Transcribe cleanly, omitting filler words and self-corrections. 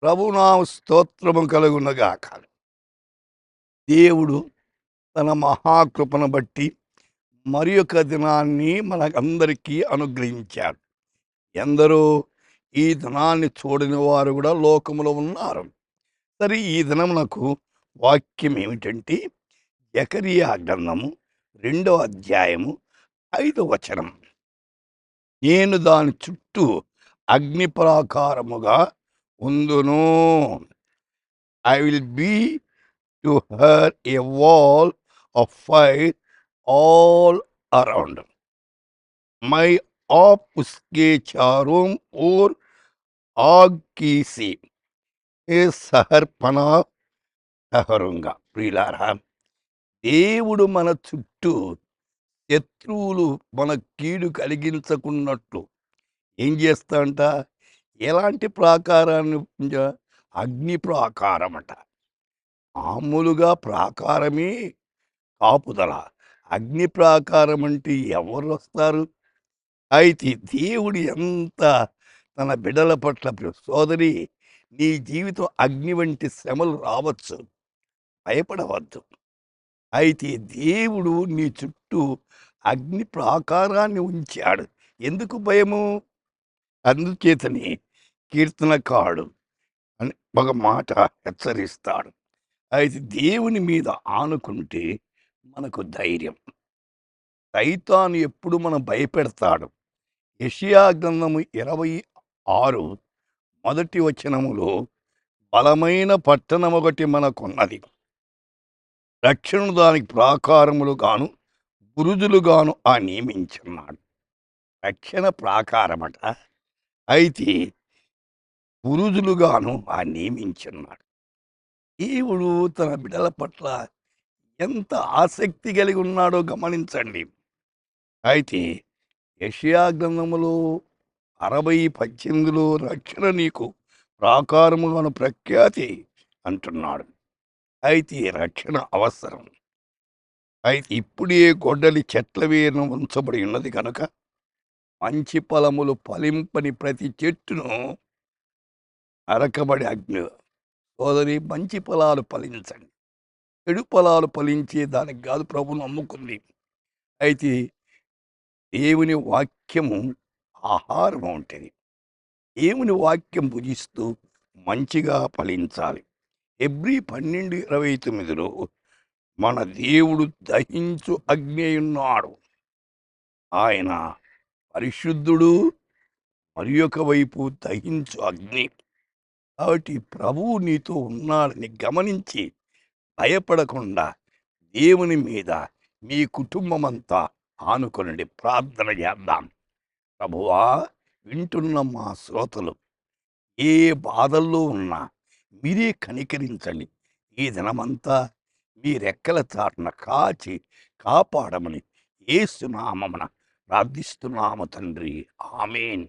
ప్రభునామ స్తోత్రము కలుగునగాక. దేవుడు తన మహాకృపను బట్టి మరి ఒక దినాన్ని మనకందరికీ అనుగ్రహించాడు. ఎందరో ఈ దినాన్ని చూడని వారు కూడా లోకములో ఉన్నారు. సరే, ఈ దినమునకు వాక్యం ఏమిటంటే జకరియా గ్రంథము 2వ అధ్యాయము 5వ వచనం. నేను దాని చుట్టూ అగ్ని ప్రాకారముగా ఉందును. I will be to her a wall of fire all around. My आप उसके चारों ओर आग की सी ఏ సహర్పణ సహరుంగా. ప్రియులారా, దేవుడు మన చుట్టూ శత్రువులు మన కీడు కలిగించకున్నట్లు ఏం చేస్తాంట? ఎలాంటి ప్రాకారాన్ని అగ్ని ప్రాకారమట. మామూలుగా ప్రాకారమే కాపుదల. అగ్ని ప్రాకారం అంటే ఎవరు వస్తారు? అయితే దేవుడు ఎంత తన బిడ్డల పట్ల సోదరి, నీ జీవితం అగ్ని వంటి శ్రమలు రావచ్చు, భయపడవద్దు. అయితే దేవుడు నీ చుట్టూ అగ్ని ప్రాకారాన్ని ఉంచాడు. ఎందుకు భయము? అందుచేతని కీర్తనకారుడు అని ఒక మాట హెచ్చరిస్తాడు. అయితే దేవుని మీద ఆనుకుంటే మనకు ధైర్యం. సైతాను ఎప్పుడు మనం భయపెడతాడు. యెషయా గ్రంథము 26 మొదటి వచనములో, బలమైన పట్టణం ఒకటి మనకున్నది, రక్షణ దానికి ప్రాకారములు గాను బురుజులు గాను ఆ నియమించున్నాడు. రక్షణ ప్రాకారమట. అయితే బురుజులుగాను ఆ నియమించున్నాడు. దేవుడు తన బిడ్డల పట్ల ఎంత ఆసక్తి కలిగి ఉన్నాడో గమనించండి. అయితే యెషయా గ్రంథములో 60:18లో రక్షణ నీకు ప్రాకారముగాను ప్రఖ్యాతి అంటున్నాడు. అయితే రక్షణ అవసరం. అయితే ఇప్పుడే గొడ్డలి చెట్ల వేరున ఉంచబడి ఉన్నది కనుక మంచి ఫలములు ఫలింపని ప్రతి చెట్టును నరకబడి అగ్ని. సోదరి, మంచి ఫలాలు ఫలించండి. చెడు ఫలాలు ఫలించే దానికి కాదు ప్రభువు నమ్ముకుంది. అయితే దేవుని వాక్యము ఆహారం ఉంటుంది. దేవుని వాక్యం భుజిస్తూ మంచిగా ఫలించాలి. హెబ్రీ 12:29లో మన దేవుడు దహించు అగ్ని అయి ఉన్నాడు. ఆయన పరిశుద్ధుడు, మరి ఒక వైపు దహించు అగ్ని. కాబట్టి ప్రభువు నీతో ఉన్నాడని గమనించి భయపడకుండా దేవుని మీద మీ కుటుంబమంతా ఆనుకొనండి. ప్రార్థన చేద్దాం. ప్రభువా, వింటున్న మా శ్రోతలు ఏ బాధల్లో ఉన్నా మీరే కనికరించండి. ఈ దినమంతా మీ రెక్కల చాటున కాచి కాపాడమని యేసు నామమున ప్రార్థిస్తున్నాము తండ్రి. ఆమేన్.